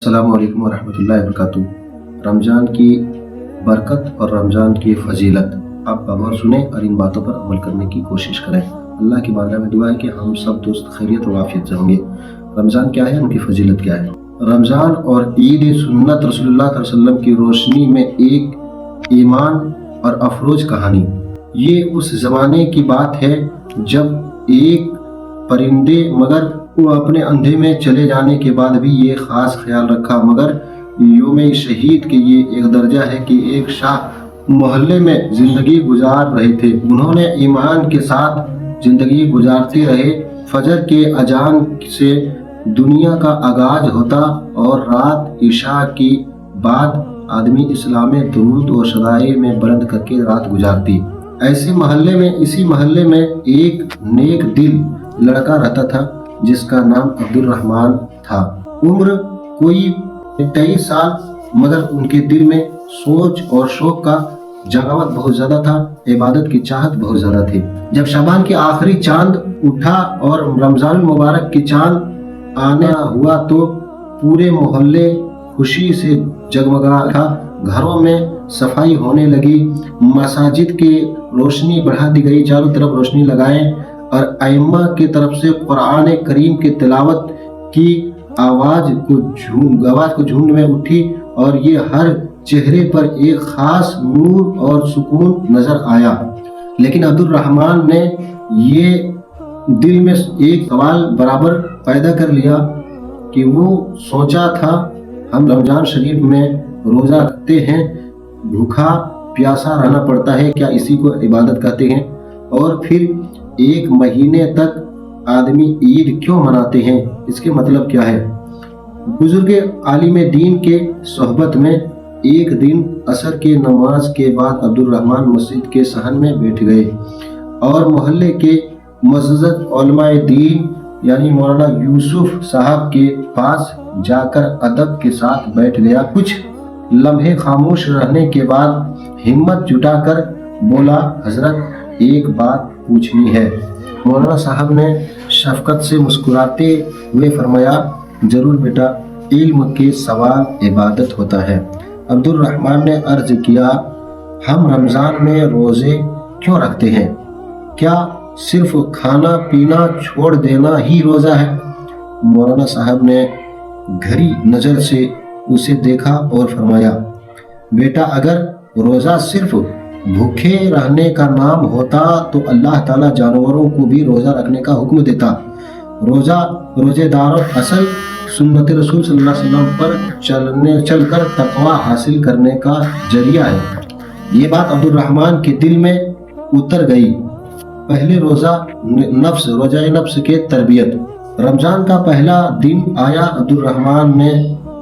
अस्सलामु अलैकुम वरहमतुल्लाहि वबरकातुहू। रमज़ान की बरकत और रमज़ान की फजीलत आप बगौर सुने और इन बातों पर अमल करने की कोशिश करें। अल्लाह की बारगाह में दुआ है कि हम सब दोस्त खैरियत और आफियत से होंगे। रमज़ान क्या है, उनकी फजीलत क्या है। रमज़ान और ईद सुन्नत रसूलुल्लाह सल्लल्लाहु अलैहि वसल्लम की रोशनी में एक ईमान और अफरोज कहानी। ये उस ज़माने की बात है जब एक परिंदे मगर वो अपने अंधे में चले जाने के बाद भी ये ख़ास ख्याल रखा, मगर योम शहीद के ये एक दर्जा है कि एक शाह मोहल्ले में ज़िंदगी गुजार रहे थे। उन्होंने ईमान के साथ ज़िंदगी गुजारते रहे। फजर के अजान से दुनिया का आगाज होता और रात इशा की बाद आदमी इस्लाम में दुरूद और सदाए में बुलंद करके रात गुजारती। इसी मोहल्ले में एक नेक दिल लड़का रहता था जिसका नाम अब्दुल रहमान था। उम्र कोई 23 साल, मगर उनके दिल में सोच और शौक का जगावत बहुत ज्यादा था, इबादत की चाहत बहुत ज्यादा थी। जब शबान के आखिरी चांद उठा और रमजान मुबारक की चांद आने हुआ तो पूरे मोहल्ले खुशी से जगमगा था। घरों में सफाई होने लगी, मसाजिद की रोशनी बढ़ा दी गई, चारों तरफ रोशनी लगाएं और अइम्मा की तरफ से कुरान करीम की तिलावत की आवाज को झुंड में उठी और ये हर चेहरे पर एक खास नूर और सुकून नजर आया। लेकिन अब्दुल रहमान ने ये दिल में एक सवाल बराबर पैदा कर लिया कि वो सोचा था हम रमजान शरीफ में रोजा रखते हैं, भूखा प्यासा रहना पड़ता है, क्या इसी को इबादत कहते हैं? और फिर एक महीने तक आदमी ईद क्यों मनाते हैं, इसके मतलब क्या है? बुजुर्ग आलिम दीन के सोहबत में एक दिन असर के नमाज के बाद अब्दुल रहमान मस्जिद के सहन में बैठ गए और मोहल्ले के मस्जिद उलमाए दीन यानी मौलाना यूसुफ साहब के पास जाकर अदब के साथ बैठ गया। कुछ लम्हे खामोश रहने के बाद हिम्मत जुटाकर बोला, हजरत एक बात पूछनी है। मौलाना साहब ने शफकत से मुस्कुराते हुए फरमाया, जरूर बेटा, इल्म के सवाल इबादत होता है। अब्दुल रहमान ने अर्ज किया, हम रमज़ान में रोज़े क्यों रखते हैं? क्या सिर्फ खाना पीना छोड़ देना ही रोज़ा है? मौलाना साहब ने घड़ी नज़र से उसे देखा और फरमाया, बेटा, अगर रोज़ा सिर्फ भूखे रहने का नाम होता तो अल्लाह ताला जानवरों को भी रोज़ा रखने का हुक्म देता। रोजेदारों असल सुन्नत रसूल सल्लल्लाहु अलैहि वसल्लम पर चलकर तकवा हासिल करने का जरिया है। ये बात अब्दुल रहमान के दिल में उतर गई। पहले रोज़ा नफ्स के तरबियत। रमज़ान का पहला दिन आया। अब्दुल रहमान ने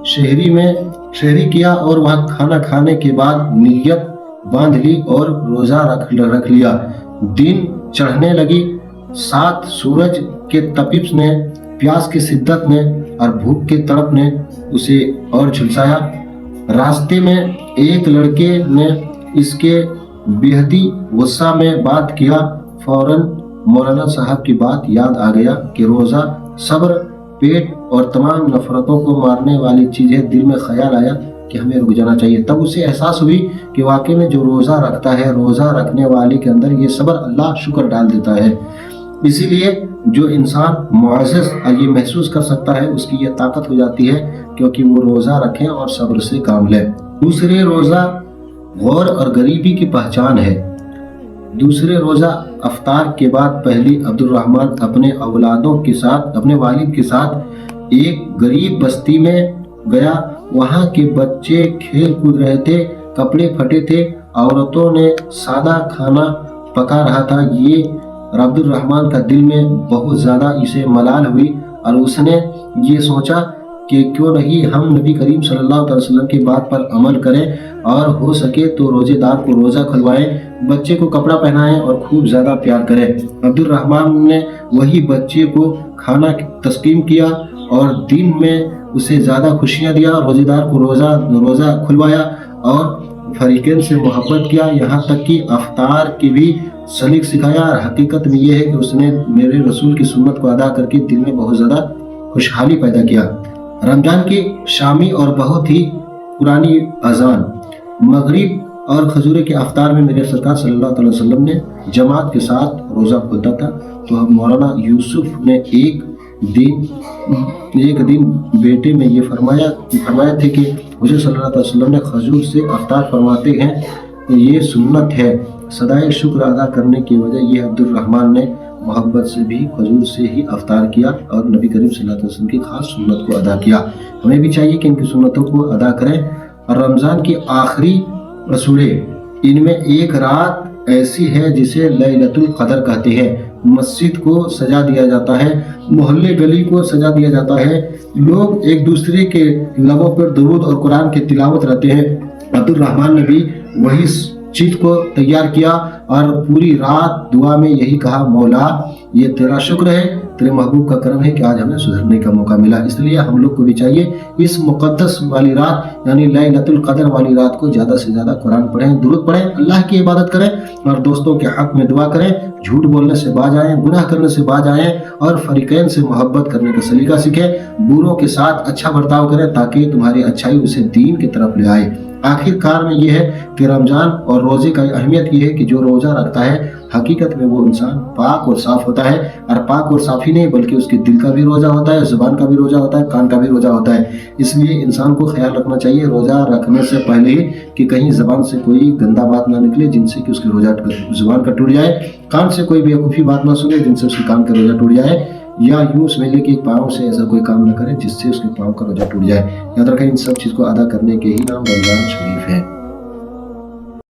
शहरी किया और वहाँ खाना खाने के बाद नीयत बांध ली और रोज़ा रख लिया। दिन चढ़ने लगी। साथ सूरज के तपिश ने, प्यास की शिद्दत ने और भूख के तड़प ने उसे और झुलसाया। रास्ते में एक लड़के ने इसके बेहदी गुस्सा में बात किया। फौरन मौलाना साहब की बात याद आ गया कि रोज़ा सब्र, पेट और तमाम नफरतों को मारने वाली चीज़ है। दिल में ख्याल आया कि हमें रुक जाना चाहिए। तब उसे एहसास हुई कि वाकई में जो रोज़ा रखता है, रोज़ा रखने वाले के अंदर ये सब्र अल्लाह शुक्र डाल देता है। इसीलिए जो इंसान मुअज़्ज़ज़ ये महसूस कर सकता है, उसकी ये ताकत हो जाती है क्योंकि वो रोज़ा रखे और सब्र से काम ले। दूसरे रोज़ा गौर और गरीबी की पहचान है। दूसरे रोज़ा अफ्तार के बाद पहली अब्दुल रहमान अपने वालिद के साथ एक गरीब बस्ती में गया। वहाँ के बच्चे खेल कूद रहे थे, कपड़े फटे थे, औरतों ने सादा खाना पका रहा था। ये अब्दुल रहमान का दिल में बहुत ज़्यादा इसे मलाल हुई और उसने ये सोचा कि क्यों नहीं हम नबी करीम सल्लल्लाहु अलैहि वसल्लम की बात पर अमल करें और हो सके तो रोजेदार को रोज़ा खुलवाएं, बच्चे को कपड़ा पहनाएं और खूब ज़्यादा प्यार करें। अब्दुल रहमान ने वही बच्चे को खाना तस्कीम किया और दिन में उसे ज़्यादा खुशियाँ दिया। रोजेदार को रोज़ा खुलवाया और फरीकैन से मोहब्बत किया, यहाँ तक कि अफ्तार की भी सलीक सिखाया। हकीकत में ये है कि उसने मेरे रसूल की सुन्नत को अदा करके दिल में बहुत ज़्यादा खुशहाली पैदा किया। रमजान की शामी और बहुत ही पुरानी अजान मगरिब और खजूर के अफ्तार में मेरे सरकार सल्लल्लाहु अलैहि वसल्लम ने जमात के साथ रोज़ा खोलता था। तो मौलाना यूसुफ ने एक दिन बेटे में ये फरमाया थे कि हुज़ूर सल्लल्लाहु अलैहि वसल्लम ने खजूर से अफ्तार फरमाते हैं, तो ये सुन्नत है। सदाए शुक्र अदा करने की वजह ये अब्दुल रहमान ने मोहब्बत से भी खजूर से ही अफ्तार किया और नबी करीम सल्लल्लाहु अलैहि वसल्लम की खास सुन्नत को अदा किया। हमें भी चाहिए कि इनकी सुन्नतों को अदा करें। और रमज़ान की आखिरी सूरह, इनमें एक रात ऐसी है जिसे लैलतुल क़द्र कहते हैं। मस्जिद को सजा दिया जाता है, मोहल्ले गली को सजा दिया जाता है, लोग एक दूसरे के लबों पर दुरूद और कुरान की तिलावत रहते हैं। अब्दुल रहमान ने भी वही चीज को तैयार किया और पूरी रात दुआ में यही कहा, मौला ये तेरा शुक्र है, तेरे महबूब का करम है कि आज हमें सुधरने का मौका मिला। इसलिए हम लोग को भी चाहिए इस मुक़द्दस वाली रात यानी लैलतुल क़द्र वाली रात को ज़्यादा से ज़्यादा कुरान पढ़ें, दुरूद पढ़ें, अल्लाह की इबादत करें और दोस्तों के हक़ में दुआ करें, झूठ बोलने से बाज आएँ, गुनाह करने से बाज आएँ और फ़रीक़ैन से मोहब्बत करने का सलीका सीखें। बुरों के साथ अच्छा बर्ताव करें ताकि तुम्हारी अच्छाई उसे दीन की तरफ ले आए। आखिरकार में ये है कि रमज़ान और रोज़े का अहमियत ये है कि जो रोज़ा रखता है हकीकत में वो इंसान पाक और साफ़ होता है। और पाक और साफ़ ही नहीं बल्कि उसके दिल का भी रोज़ा होता है, ज़ुबान का भी रोज़ा होता है, कान का भी रोज़ा होता है। इसलिए इंसान को ख्याल रखना चाहिए रोज़ा रखने से पहले ही कि कहीं ज़बान से कोई गंदा बात ना निकले जिनसे कि उसकी रोज़ा ज़ुबान का टूट जाए, कान से कोई बेवकूफ़ी बात ना सुने जिनसे उसके कान का रोज़ा टूट जाए, या यूँ समझ ले कि पाँव से ऐसा कोई काम न करे जिससे उसके पाँव का रोज़ा टूट जाए। याद रखें इन सब चीज़ को अदा करने के ही नाम रमज़ान शरीफ है।